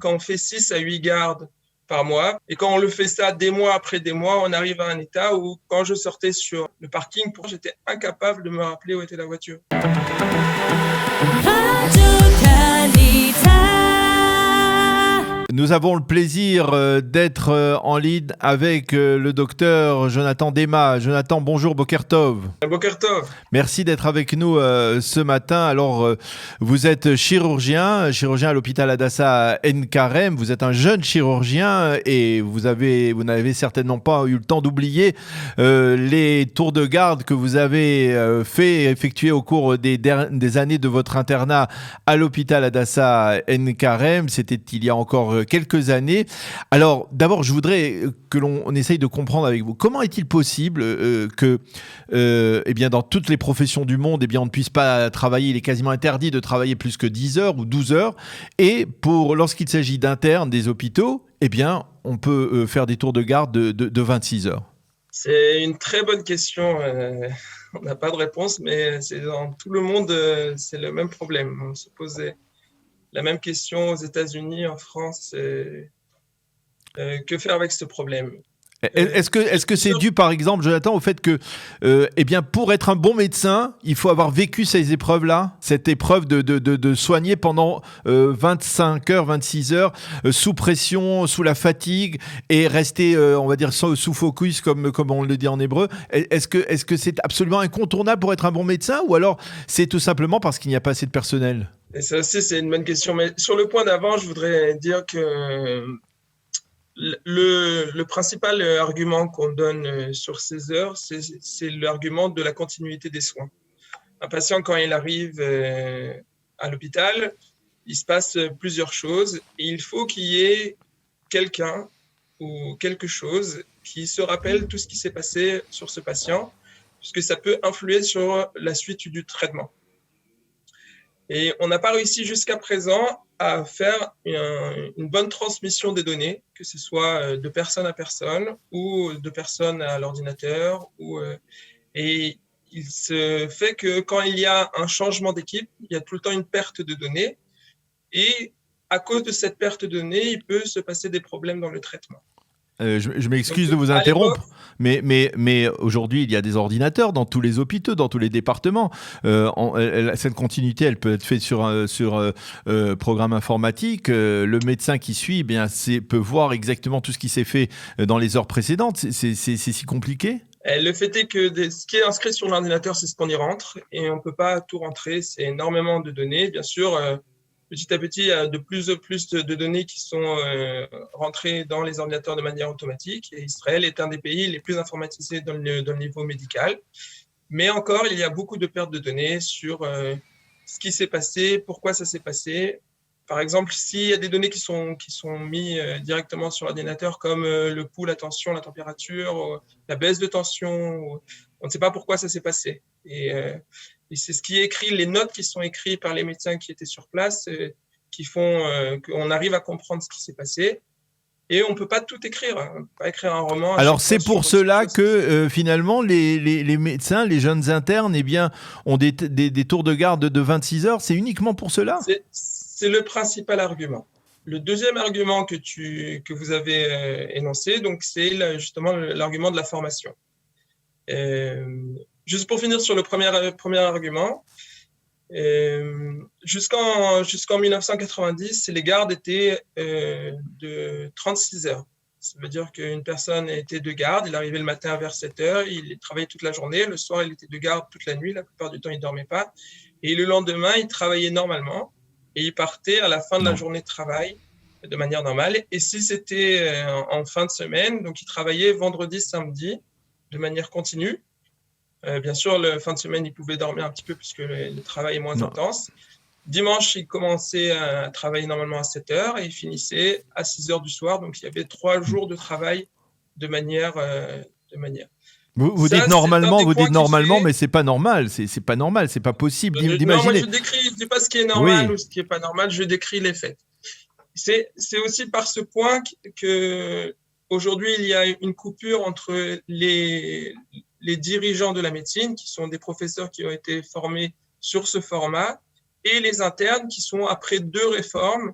quand on fait 6 à 8 gardes par mois. Et quand on le fait ça des mois après des mois, on arrive à un état où quand je sortais sur le parking, j'étais incapable de me rappeler où était la voiture. Nous avons le plaisir d'être en ligne avec le docteur Jonathan Dema. Jonathan, bonjour, Boker Tov. Boker Tov. Merci d'être avec nous ce matin. Alors, vous êtes chirurgien à l'hôpital Hadassah Ein Karem. Vous êtes un jeune chirurgien et vous n'avez certainement pas eu le temps d'oublier les tours de garde que vous avez effectués au cours des années de votre internat à l'hôpital Hadassah Ein Karem. C'était il y a encore quelques années. Alors, d'abord, je voudrais que l'on essaye de comprendre avec vous. Comment est-il possible que, dans toutes les professions du monde, on ne puisse pas travailler, il est quasiment interdit de travailler plus que 10 heures ou 12 heures, et lorsqu'il s'agit d'internes des hôpitaux, on peut faire des tours de garde de 26 heures? C'est une très bonne question. On n'a pas de réponse, mais dans tout le monde, c'est le même problème. On se posait la même question aux États-Unis, en France. Que faire avec ce problème? Est-ce que c'est dû, par exemple, Jonathan, au fait que, pour être un bon médecin, il faut avoir vécu ces épreuves-là, cette épreuve de soigner pendant 25 heures, 26 heures, sous pression, sous la fatigue, et rester, on va dire, sous focus, comme on le dit en hébreu. Est-ce que c'est absolument incontournable pour être un bon médecin, ou alors c'est tout simplement parce qu'il n'y a pas assez de personnel? Et ça aussi, c'est une bonne question. Mais sur le point d'avant, je voudrais dire que le principal argument qu'on donne sur ces heures, c'est l'argument de la continuité des soins. Un patient, quand il arrive à l'hôpital, il se passe plusieurs choses et il faut qu'il y ait quelqu'un ou quelque chose qui se rappelle tout ce qui s'est passé sur ce patient, puisque ça peut influer sur la suite du traitement. Et on n'a pas réussi jusqu'à présent à faire une bonne transmission des données, que ce soit de personne à personne ou de personne à l'ordinateur. Et il se fait que quand il y a un changement d'équipe, il y a tout le temps une perte de données. Et à cause de cette perte de données, il peut se passer des problèmes dans le traitement. Je m'excuse de vous interrompre, mais aujourd'hui, il y a des ordinateurs dans tous les hôpitaux, dans tous les départements. Cette continuité, elle peut être faite sur programme informatique. Le médecin qui suit, peut voir exactement tout ce qui s'est fait dans les heures précédentes. C'est si compliqué ? Le fait est que ce qui est inscrit sur l'ordinateur, c'est ce qu'on y rentre, et on ne peut pas tout rentrer. C'est énormément de données. Bien sûr, petit à petit, il y a de plus en plus de données qui sont rentrées dans les ordinateurs de manière automatique. Et Israël est un des pays les plus informatisés dans le niveau médical. Mais encore, il y a beaucoup de pertes de données sur ce qui s'est passé, pourquoi ça s'est passé. Par exemple, s'il y a des données qui sont mises directement sur l'ordinateur, comme le pouls, la tension, la température, la baisse de tension, on ne sait pas pourquoi ça s'est passé. Et c'est ce qui est écrit, les notes qui sont écrites par les médecins qui étaient sur place, qui font qu'on arrive à comprendre ce qui s'est passé. Et on ne peut pas tout écrire, on ne peut pas écrire un roman. Alors c'est pour cela que finalement les médecins, les jeunes internes, ont des tours de garde de 26 heures. C'est uniquement pour cela ? C'est le principal argument. Le deuxième argument que vous avez énoncé, donc c'est justement l'argument de la formation. Juste pour finir sur le premier argument, jusqu'en 1990, les gardes étaient de 36 heures. Ça veut dire qu'une personne était de garde, il arrivait le matin vers 7 heures, il travaillait toute la journée, le soir il était de garde toute la nuit, la plupart du temps il ne dormait pas, et le lendemain il travaillait normalement, et il partait à la fin de la journée de travail de manière normale. Et si c'était en fin de semaine, donc il travaillait vendredi, samedi, de manière continue. Bien sûr, la fin de semaine, il pouvait dormir un petit peu puisque le travail est moins intense. Dimanche, il commençait à travailler normalement à 7 heures et il finissait à 6 heures du soir. Donc, il y avait 3 jours de travail de manière. Vous dites normalement, mais c'est pas normal. C'est pas normal. C'est pas possible d'imaginer. Non, moi, je dis pas ce qui est normal ou ce qui est pas normal. Je décris les faits. C'est aussi par ce point que aujourd'hui, il y a une coupure entre les dirigeants de la médecine, qui sont des professeurs qui ont été formés sur ce format, et les internes qui sont, après 2 réformes,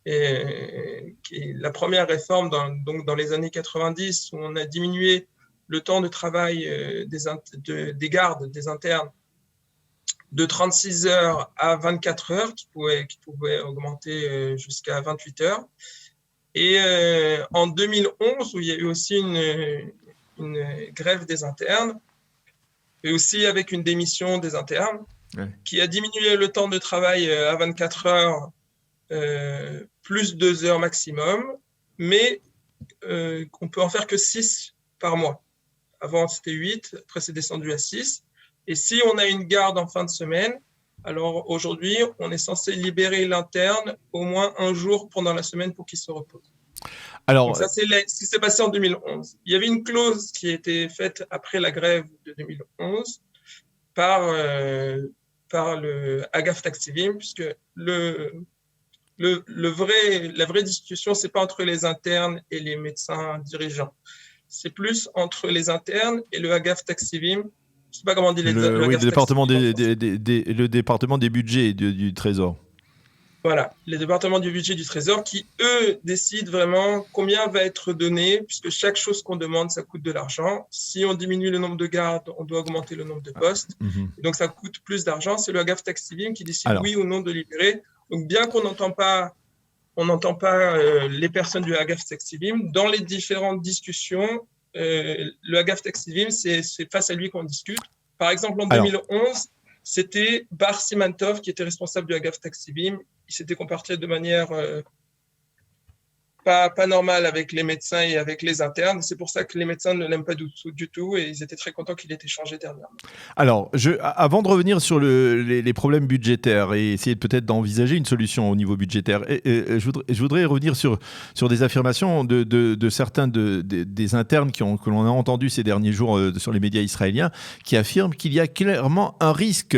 qui est la première réforme donc dans les années 90, où on a diminué le temps de travail des gardes, des internes, de 36 heures à 24 heures, qui pouvait augmenter jusqu'à 28 heures. Et en 2011, où il y a eu aussi une grève des internes, et aussi avec une démission des internes, qui a diminué le temps de travail à 24 heures, plus 2 heures maximum, mais on peut en faire que 6 par mois. Avant, c'était 8, après, c'est descendu à 6. Et si on a une garde en fin de semaine, alors aujourd'hui, on est censé libérer l'interne au moins un jour pendant la semaine pour qu'il se repose. Alors, donc ça, c'est ce qui s'est passé en 2011. Il y avait une clause qui a été faite après la grève de 2011 par le Agaf Taktivim, puisque la vraie discussion, c'est pas entre les internes et les médecins dirigeants. C'est plus entre les internes et le Agaf Taktivim. Je sais pas comment on dit le département des budgets du Trésor. Voilà, les départements du budget du Trésor qui, eux, décident vraiment combien va être donné, puisque chaque chose qu'on demande, ça coûte de l'argent. Si on diminue le nombre de gardes, on doit augmenter le nombre de postes. Et donc, ça coûte plus d'argent. C'est le Agaf Taktivim qui décide oui ou non de libérer. Donc, bien qu'on n'entend pas les personnes du Agaf Taktivim, dans les différentes discussions, le Agaf Taktivim, c'est face à lui qu'on discute. Par exemple, en 2011, c'était Bar Simantov qui était responsable du Agaf Taktivim. Il s'était comporté de manière pas normale avec les médecins et avec les internes. C'est pour ça que les médecins ne l'aiment pas du tout et ils étaient très contents qu'il ait été changé dernièrement. Alors, avant de revenir sur les problèmes budgétaires et essayer peut-être d'envisager une solution au niveau budgétaire, je voudrais revenir sur des affirmations de certains des internes que l'on a entendus ces derniers jours sur les médias israéliens, qui affirment qu'il y a clairement un risque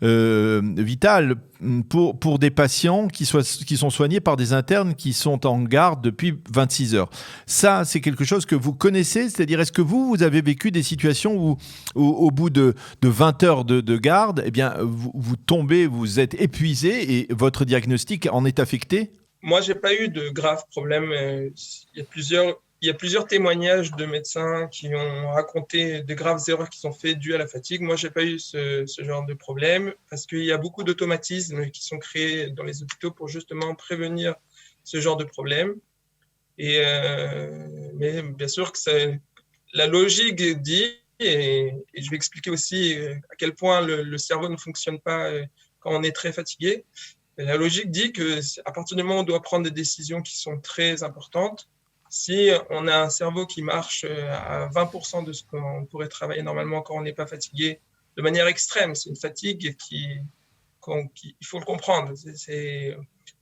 vital pour des patients qui sont soignés par des internes qui sont en garde depuis 26 heures. Ça, c'est quelque chose que vous connaissez, c'est-à-dire est-ce que vous avez vécu des situations où au bout de 20 heures de garde, eh bien, vous tombez, vous êtes épuisé et votre diagnostic en est affecté ? Moi, j'ai pas eu de graves problèmes. Il y a plusieurs témoignages de médecins qui ont raconté de graves erreurs qui sont faites dues à la fatigue. Moi, j'ai pas eu ce genre de problème parce qu'il y a beaucoup d'automatismes qui sont créés dans les hôpitaux pour justement prévenir ce genre de problème. Mais bien sûr que la logique dit, et je vais expliquer aussi à quel point le cerveau ne fonctionne pas quand on est très fatigué. La logique dit qu'à partir du moment où on doit prendre des décisions qui sont très importantes, si on a un cerveau qui marche à 20% de ce qu'on pourrait travailler normalement quand on n'est pas fatigué, de manière extrême, c'est une fatigue il faut le comprendre.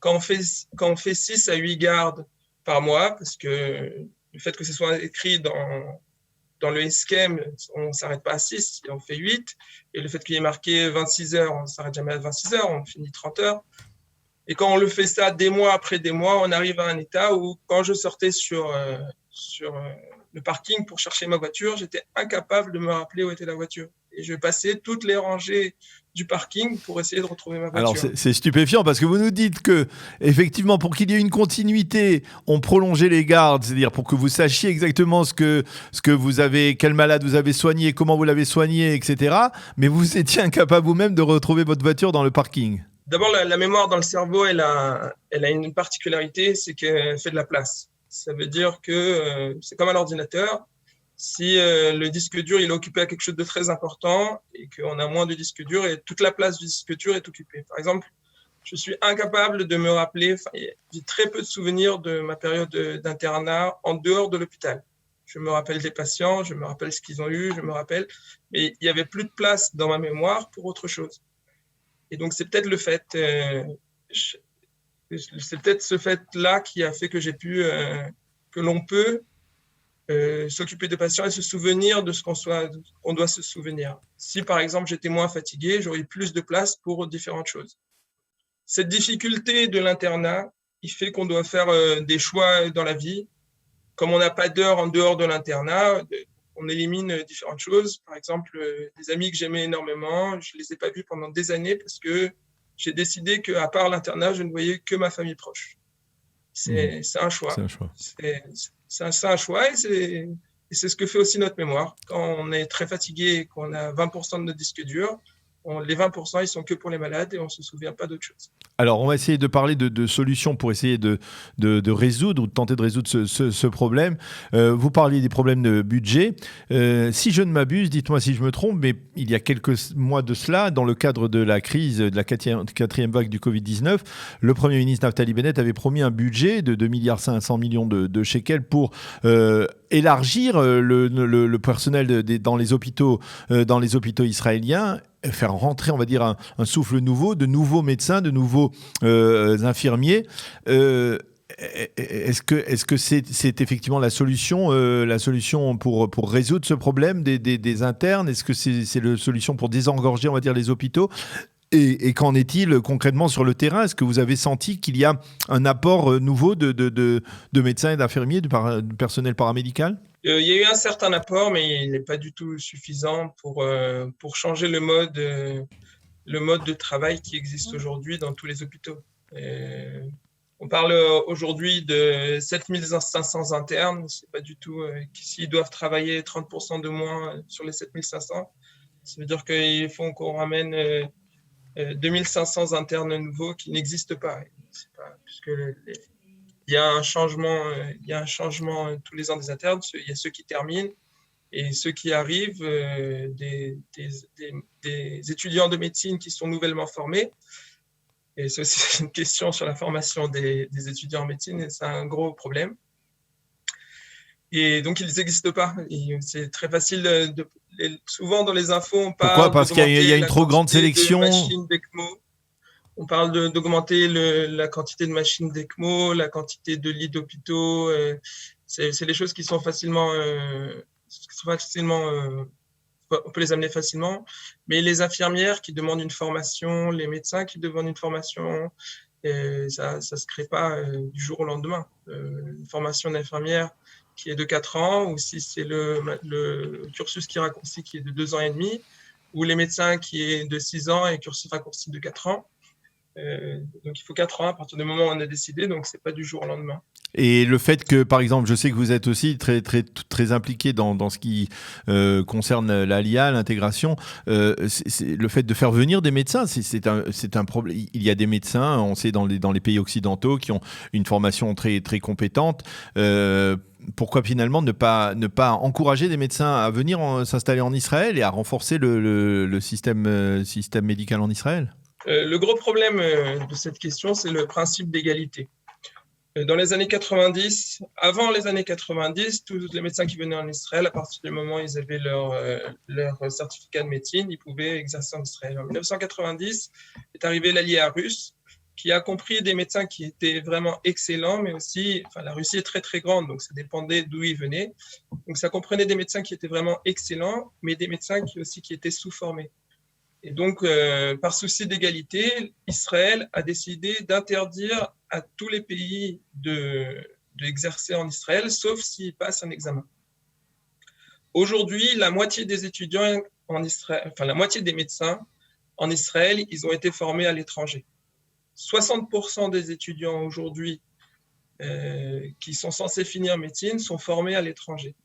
Quand on fait 6 à 8 gardes par mois, parce que le fait que ce soit écrit dans le SKM, on ne s'arrête pas à 6, on fait 8. Et le fait qu'il y ait marqué 26 heures, on ne s'arrête jamais à 26 heures, on finit 30 heures. Et quand on le fait ça des mois après des mois, on arrive à un état où quand je sortais sur le parking pour chercher ma voiture, j'étais incapable de me rappeler où était la voiture. Et je passais toutes les rangées du parking pour essayer de retrouver ma voiture. Alors c'est stupéfiant parce que vous nous dites que effectivement pour qu'il y ait une continuité, on prolongeait les gardes, c'est-à-dire pour que vous sachiez exactement ce que vous avez, quel malade vous avez soigné, comment vous l'avez soigné, etc. Mais vous étiez incapable vous-même de retrouver votre voiture dans le parking. D'abord, la mémoire dans le cerveau, elle a une particularité, c'est qu'elle fait de la place. Ça veut dire que c'est comme un ordinateur. Si le disque dur il est occupé à quelque chose de très important et qu'on a moins de disque dur, et toute la place du disque dur est occupée. Par exemple, je suis incapable de me rappeler, j'ai très peu de souvenirs de ma période d'internat en dehors de l'hôpital. Je me rappelle des patients, je me rappelle ce qu'ils ont eu, mais il n'y avait plus de place dans ma mémoire pour autre chose. Et donc, c'est peut-être ce fait-là qui a fait que que l'on peut s'occuper des patients et se souvenir de ce qu'on doit se souvenir. Si, par exemple, j'étais moins fatigué, j'aurais plus de place pour différentes choses. Cette difficulté de l'internat, il fait qu'on doit faire des choix dans la vie. Comme on n'a pas d'heure en dehors de l'internat, on élimine différentes choses. Par exemple, des amis que j'aimais énormément, je ne les ai pas vus pendant des années parce que j'ai décidé qu'à part l'internat, je ne voyais que ma famille proche. C'est un choix. C'est un choix. C'est un choix et c'est ce que fait aussi notre mémoire. Quand on est très fatigué et qu'on a 20% de notre disque dur, les 20%, ils sont que pour les malades et on ne se souvient pas d'autre chose. Alors, on va essayer de parler de solutions pour essayer de résoudre ou de tenter de résoudre ce problème. Vous parliez des problèmes de budget. Si je ne m'abuse, dites-moi si je me trompe, mais il y a quelques mois de cela, dans le cadre de la crise de la quatrième vague du Covid-19, le Premier ministre Naftali Bennett avait promis un budget de 2,5 milliards de shekels pour élargir le personnel dans les hôpitaux israéliens, faire rentrer, on va dire, un souffle nouveau, de nouveaux médecins, de nouveaux infirmiers. Est-ce que c'est effectivement la solution pour résoudre ce problème des internes? Est-ce que c'est la solution pour désengorger, on va dire, les hôpitaux? Et qu'en est-il concrètement sur le terrain? Est-ce que vous avez senti qu'il y a un apport nouveau de médecins et d'infirmiers, du personnel paramédical? Il y a eu un certain apport, mais il n'est pas du tout suffisant pour changer le mode de travail qui existe aujourd'hui dans tous les hôpitaux. On parle aujourd'hui de 7500 internes. C'est pas du tout s'ils doivent travailler 30% de moins sur les 7500. Ça veut dire qu'il faut qu'on ramène 2500 internes nouveaux qui n'existent pas. Puisque il y a un changement tous les ans des internes. Il y a ceux qui terminent et ceux qui arrivent, des étudiants de médecine qui sont nouvellement formés. Et c'est aussi une question sur la formation des étudiants en médecine, et c'est un gros problème. Et donc, ils n'existent pas. Et c'est très facile. Souvent, dans les infos, on parle. Pourquoi? Parce qu'il y a une trop grande sélection. On parle d'augmenter la quantité de machines d'ECMO, la quantité de lits d'hôpitaux. C'est les choses qui sont facilement. On peut les amener facilement. Mais les infirmières qui demandent une formation, les médecins qui demandent une formation, ça ne se crée pas du jour au lendemain. Une formation d'infirmière qui est de 4 ans, ou si c'est le cursus qui est raccourci qui est de 2 ans et demi, ou les médecins qui est de 6 ans et cursus raccourci de 4 ans. Donc il faut 4 ans à partir du moment où on a décidé, donc c'est pas du jour au lendemain. Et le fait que, par exemple, je sais que vous êtes aussi très, très, très impliqué dans ce qui concerne l'ALIA, l'intégration, le fait de faire venir des médecins, c'est un problème. Il y a des médecins, on sait, dans les pays occidentaux qui ont une formation très, très compétente. Pourquoi finalement ne pas encourager des médecins à venir s'installer en Israël et à renforcer le système médical en Israël? Le gros problème de cette question, c'est le principe d'égalité. Dans les années 90, avant les années 90, tous les médecins qui venaient en Israël, à partir du moment où ils avaient leur certificat de médecine, ils pouvaient exercer en Israël. En 1990 est arrivé l'ALIA russe, qui a compris des médecins qui étaient vraiment excellents, mais aussi, la Russie est très très grande, donc ça dépendait d'où ils venaient. Donc ça comprenait des médecins qui étaient vraiment excellents, mais des médecins qui étaient sous-formés. Et donc, par souci d'égalité, Israël a décidé d'interdire à tous les pays d'exercer en Israël, sauf s'ils passent un examen. Aujourd'hui, la moitié des étudiants en Israël, la moitié des médecins en Israël, ils ont été formés à l'étranger. 60% des étudiants aujourd'hui qui sont censés finir médecine sont formés à l'étranger.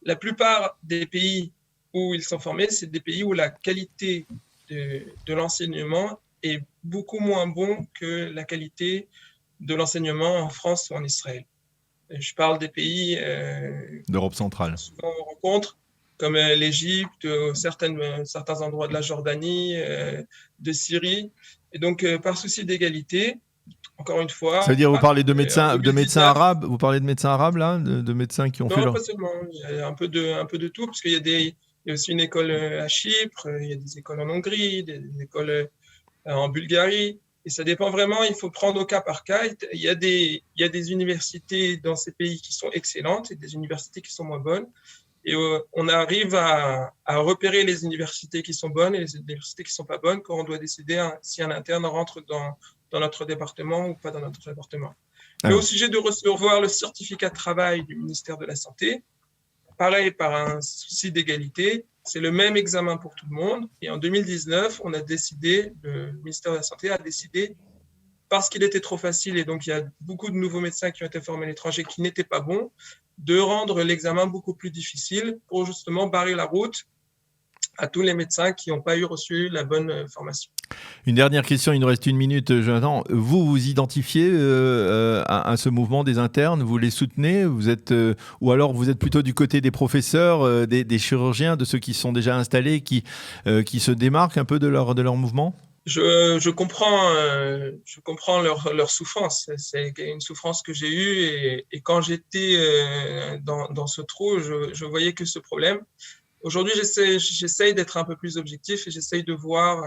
La plupart des pays où ils sont formés, c'est des pays où la qualité de l'enseignement est beaucoup moins bon que la qualité de l'enseignement en France ou en Israël. Je parle des pays d'Europe centrale. Souvent on rencontre, comme l'Égypte, certains endroits de la Jordanie, de Syrie. Et donc, par souci d'égalité, encore une fois... Ça veut dire vous parlez de médecins arabes? Vous parlez de médecins arabes, là, de médecins qui ont fait leur... Non, pas seulement. Il y a un peu de tout, parce qu'il y a aussi une école à Chypre, il y a des écoles en Hongrie, des écoles en Bulgarie. Et ça dépend vraiment, il faut prendre au cas par cas. Il y a des universités dans ces pays qui sont excellentes et des universités qui sont moins bonnes. Et on arrive à repérer les universités qui sont bonnes et les universités qui ne sont pas bonnes quand on doit décider si un interne rentre dans notre département ou pas dans notre département. Mais au sujet de recevoir le certificat de travail du ministère de la Santé, pareil, par un souci d'égalité, c'est le même examen pour tout le monde. Et en 2019, le ministère de la Santé a décidé, parce qu'il était trop facile, et donc il y a beaucoup de nouveaux médecins qui ont été formés à l'étranger qui n'étaient pas bons, de rendre l'examen beaucoup plus difficile pour justement barrer la route à tous les médecins qui n'ont pas reçu la bonne formation. Une dernière question, il nous reste 1 minute, Jonathan. Vous vous identifiez à ce mouvement des internes? Vous les soutenez? Vous êtes, ou alors vous êtes plutôt du côté des professeurs, des chirurgiens, de ceux qui sont déjà installés, qui se démarquent un peu de leur mouvement? Je comprends leur souffrance. C'est une souffrance que j'ai eue, et quand j'étais dans ce trou, je voyais que ce problème. Aujourd'hui, j'essaye d'être un peu plus objectif, et j'essaye de voir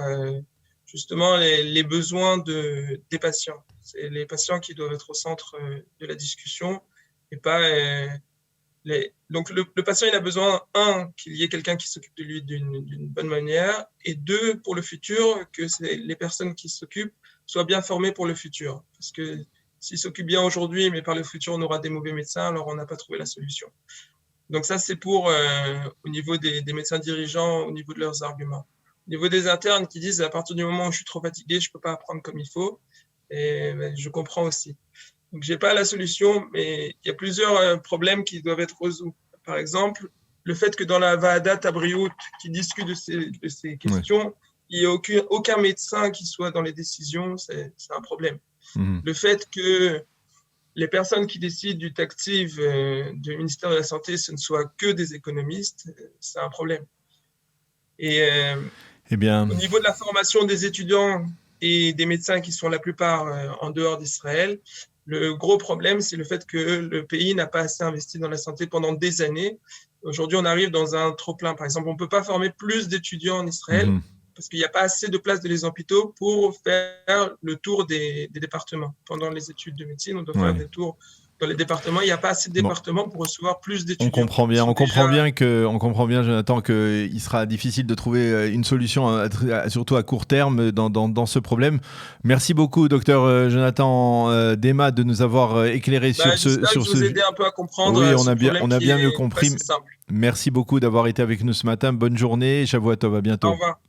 justement les besoins des patients. C'est les patients qui doivent être au centre de la discussion, et pas donc le patient, il a besoin, qu'il y ait quelqu'un qui s'occupe de lui d'une bonne manière, et 2, pour le futur, que les personnes qui s'occupent soient bien formées pour le futur. Parce que s'ils s'occupent bien aujourd'hui, mais par le futur, on aura des mauvais médecins, alors on n'a pas trouvé la solution. Donc ça, c'est pour au niveau des médecins dirigeants, au niveau de leurs arguments. Au niveau des internes qui disent, à partir du moment où je suis trop fatigué, je ne peux pas apprendre comme il faut, et je comprends aussi. Donc, je n'ai pas la solution, mais il y a plusieurs problèmes qui doivent être résolus. Par exemple, le fait que dans la Vaada Tabriout, qui discute de ces questions, il n'y a aucun médecin qui soit dans les décisions, c'est un problème. Le fait que les personnes qui décident du tactive du ministère de la Santé, ce ne soient que des économistes, c'est un problème. Et au niveau de la formation des étudiants et des médecins qui sont la plupart en dehors d'Israël, le gros problème, c'est le fait que le pays n'a pas assez investi dans la santé pendant des années. Aujourd'hui, on arrive dans un trop-plein. Par exemple, on ne peut pas former plus d'étudiants en Israël parce qu'il n'y a pas assez de place dans les hôpitaux pour faire le tour des départements. Pendant les études de médecine, on doit faire des tours dans les départements. Il n'y a pas assez de départements pour recevoir plus d'étudiants. On comprend bien, Jonathan, qu'il sera difficile de trouver une solution, surtout à court terme, dans ce problème. Merci beaucoup, docteur Jonathan Dema, de nous avoir éclairé sur ce... J'espère que je vous ai aidé un peu à comprendre. Oui, on a bien mieux compris. Simple. Merci beaucoup d'avoir été avec nous ce matin. Bonne journée. Shavuot Tov, à bientôt. Au revoir.